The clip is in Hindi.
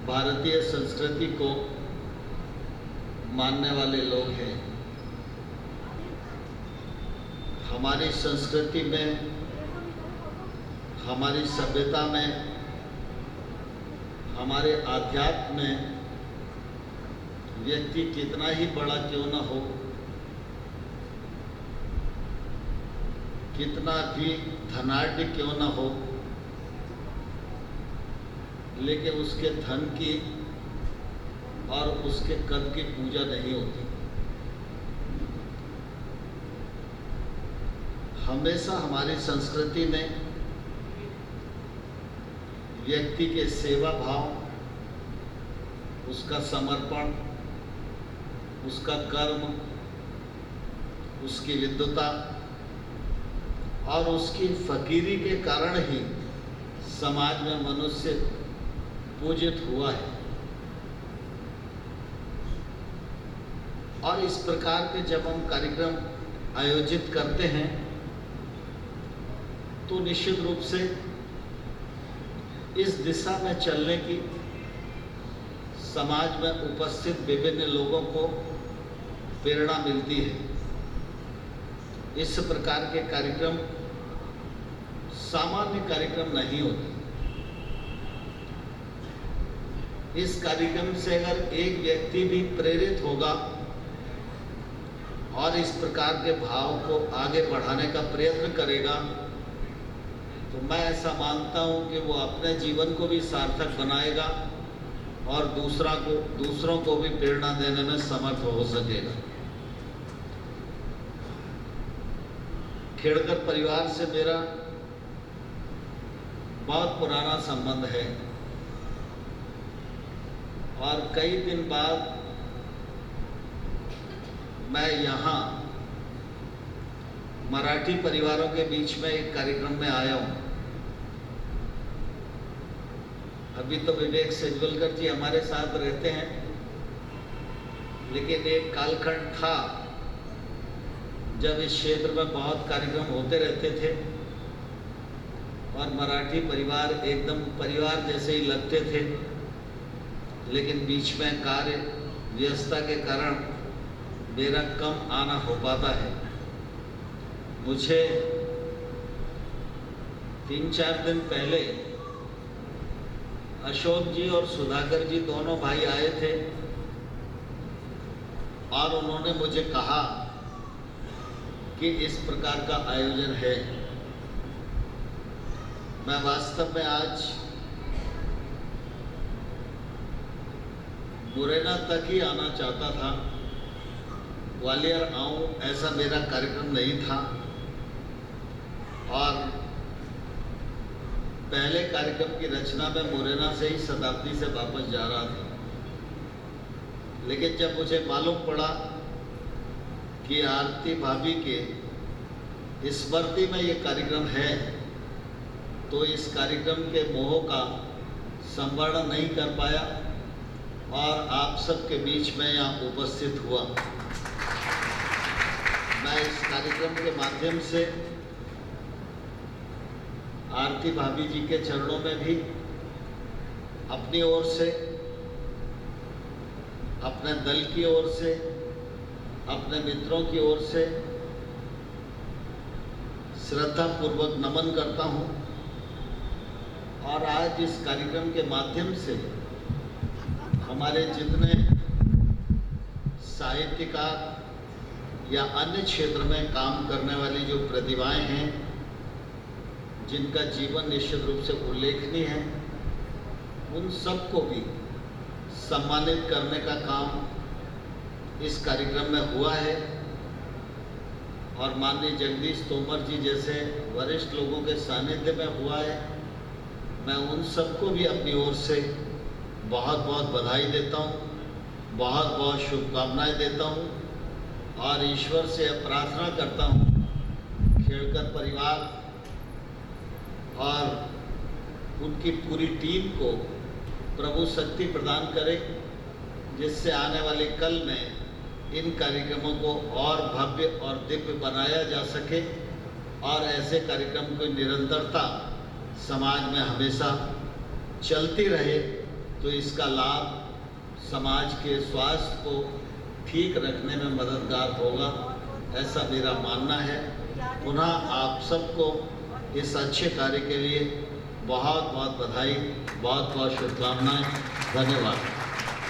भारतीय संस्कृति को मानने वाले लोग हैं। हमारी संस्कृति में, हमारी सभ्यता में, हमारे आध्यात्म में व्यक्ति कितना ही बड़ा क्यों न हो, कितना भी धनाढ्य क्यों न हो, लेकिन उसके धन की और उसके कद की पूजा नहीं होती। हमेशा हमारी संस्कृति में व्यक्ति के सेवा भाव, उसका समर्पण, उसका कर्म, उसकी विद्वता और उसकी फकीरी के कारण ही समाज में मनुष्य पूजित हुआ है। और इस प्रकार के जब हम कार्यक्रम आयोजित करते हैं तो निश्चित रूप से इस दिशा में चलने की समाज में उपस्थित विभिन्न लोगों को प्रेरणा मिलती है। इस प्रकार के कार्यक्रम सामान्य कार्यक्रम नहीं होते। इस कार्यक्रम से अगर एक व्यक्ति भी प्रेरित होगा और इस प्रकार के भाव को आगे बढ़ाने का प्रयत्न करेगा तो मैं ऐसा मानता हूं कि वो अपने जीवन को भी सार्थक बनाएगा और दूसरों को भी प्रेरणा देने में समर्थ हो सकेगा। खेड़कर परिवार से मेरा बहुत पुराना संबंध है और कई दिन बाद मैं यहाँ मराठी परिवारों के बीच में एक कार्यक्रम में आया हूँ। अभी तो विवेक सेजवलकर जी हमारे साथ रहते हैं, लेकिन एक कालखंड था जब इस क्षेत्र में बहुत कार्यक्रम होते रहते थे और मराठी परिवार एकदम परिवार जैसे ही लगते थे, लेकिन बीच में कार्य व्यस्तता के कारण मेरा कम आना हो पाता है। मुझे 3-4 दिन पहले अशोक जी और सुधाकर जी दोनों भाई आए थे और उन्होंने मुझे कहा कि इस प्रकार का आयोजन है। मैं वास्तव में आज मुरैना तक ही आना चाहता था, ग्वालियर आऊं ऐसा मेरा कार्यक्रम नहीं था और पहले कार्यक्रम की रचना में मुरैना से ही शताब्दी से वापस जा रहा था। लेकिन जब मुझे मालूम पड़ा कि आरती भाभी के स्मृति में ये कार्यक्रम है तो इस कार्यक्रम के मोह का संवरण नहीं कर पाया और आप सबके बीच में यहाँ उपस्थित हुआ। मैं इस कार्यक्रम के माध्यम से आरती भाभी जी के चरणों में भी अपनी ओर से, अपने दल की ओर से, अपने मित्रों की ओर से श्रद्धापूर्वक नमन करता हूं। और आज इस कार्यक्रम के माध्यम से हमारे जितने साहित्यकार या अन्य क्षेत्र में काम करने वाली जो प्रतिभाएं हैं, जिनका जीवन निश्चित रूप से उल्लेखनीय है, उन सबको भी सम्मानित करने का काम इस कार्यक्रम में हुआ है। और माननीय जगदीश तोमर जी जैसे वरिष्ठ लोगों के सानिध्य में हुआ है। मैं उन सबको भी अपनी ओर से बहुत बहुत बधाई देता हूँ, बहुत बहुत शुभकामनाएं देता हूँ और ईश्वर से प्रार्थना करता हूँ खेड़कर परिवार और उनकी पूरी टीम को प्रभु शक्ति प्रदान करे, जिससे आने वाले कल में इन कार्यक्रमों को और भव्य और दिव्य बनाया जा सके और ऐसे कार्यक्रम की निरंतरता समाज में हमेशा चलती रहे, तो इसका लाभ समाज के स्वास्थ्य को ठीक रखने में मददगार होगा, ऐसा मेरा मानना है। पुनः आप सबको इस अच्छे कार्य के लिए बहुत बहुत बधाई, बहुत बहुत शुभकामनाएं। धन्यवाद।